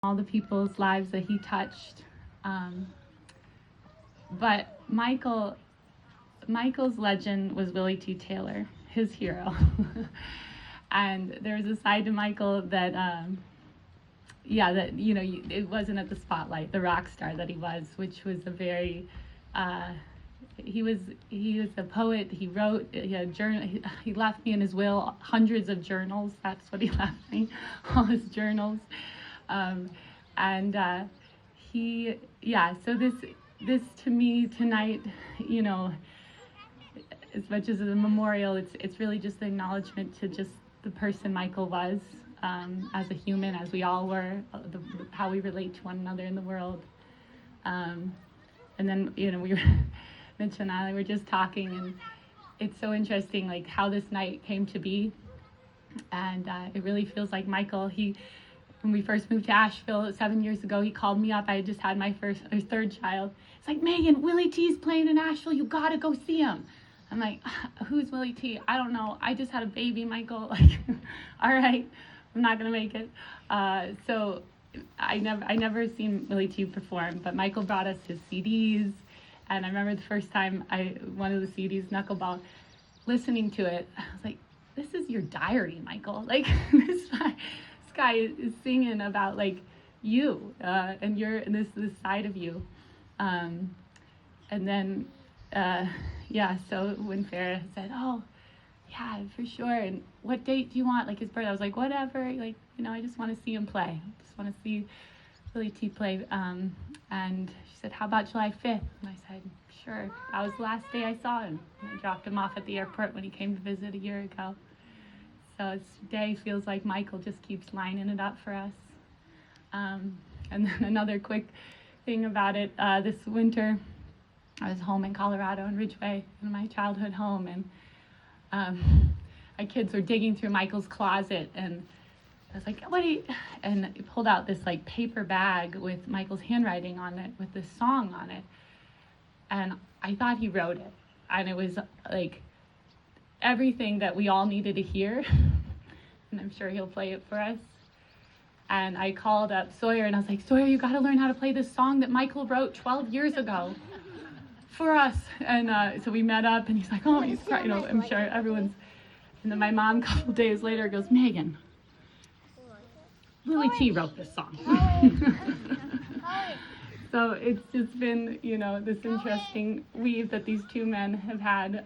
all the people's lives that he touched. But Micheal's legend was Willy T. Taylor, his hero. And there was a side to Micheal that, it wasn't at the spotlight, the rock star that he was, which was a very, he was a poet. He wrote, he had journal. He left me in his will hundreds of journals. That's what he left me, all his journals. So this to me tonight, as much as a memorial, it's really just the acknowledgement to just the person Micheal was, as a human, as we all were, how we relate to one another in the world. And then, we were, Mitch and I were just talking, and it's so interesting, like, how this night came to be. And it really feels like Micheal, when we first moved to Asheville 7 years ago, he called me up. I had just had my third child. It's like, Megan, Willy T's playing in Asheville. You gotta go see him. I'm like, who's Willy T? I don't know. I just had a baby, Micheal. Like, all right, I'm not gonna make it. So I never seen Willy T perform, but Micheal brought us his CDs, and I remember the first time one of the CDs, Knuckleball, listening to it, I was like, this is your diary, Micheal. Like, this guy is singing about, like, you, and this side of you. So when Farrah said, oh, yeah, for sure, and what date do you want, like, his birthday, I was like, whatever, like, I just want to see him play. I just want to see Willy T play. And she said, how about July 5th? And I said, sure. That was the last day I saw him. I dropped him off at the airport when he came to visit a year ago. So today feels like Micheal just keeps lining it up for us. And then another quick thing about it, this winter, I was home in Colorado in Ridgeway, in my childhood home, and my kids were digging through Michael's closet, and I was like, and he pulled out this, like, paper bag with Michael's handwriting on it, with this song on it, and I thought he wrote it, and it was, like, everything that we all needed to hear, and I'm sure he'll play it for us. And I called up Sawyer, and I was like, Sawyer, you got to learn how to play this song that Micheal wrote 12 years ago for us. And so we met up, and he's like, oh, he's crying. I'm sure everyone's. And then my mom, a couple days later, goes, Megan, Willy T wrote this song. So it's just been, this interesting weave that these two men have had.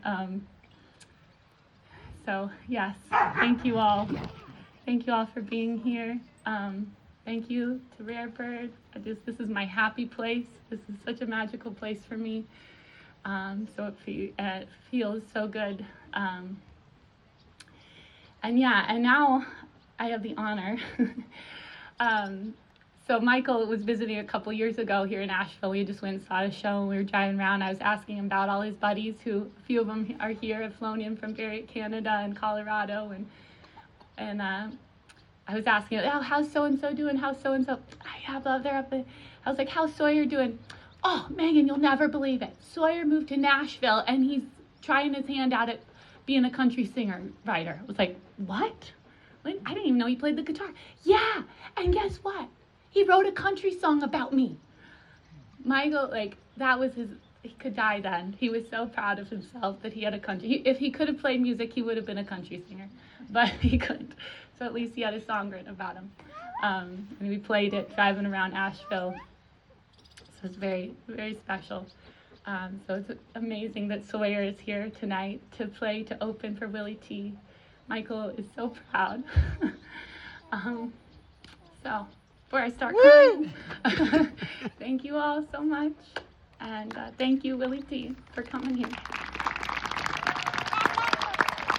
So yes, thank you all. Thank you all for being here. Thank you to Rare Bird. This is my happy place. This is such a magical place for me. So it feels so good. And now I have the honor. So Micheal was visiting a couple years ago here in Asheville. We just went and saw a show, and we were driving around. I was asking him about all his buddies, a few of them are here, have flown in from Canada and Colorado, and I was asking, oh, how's so-and-so doing? How's so-and-so? They're up there. I was like, how's Sawyer doing? Oh, Megan, you'll never believe it. Sawyer moved to Nashville, and he's trying his hand out at being a country singer-writer. I was like, what? I didn't even know he played the guitar. Yeah, and guess what? He wrote a country song about me. Micheal, like, that was he could die then. He was so proud of himself that he had a country. If he could have played music, he would have been a country singer, but he couldn't. So at least he had a song written about him. And we played it driving around Asheville. So it's very, very special. So it's amazing that Sawyer is here tonight to open for Willy T. Micheal is so proud. So before I start crying, thank you all so much. And thank you, Willy T, for coming here.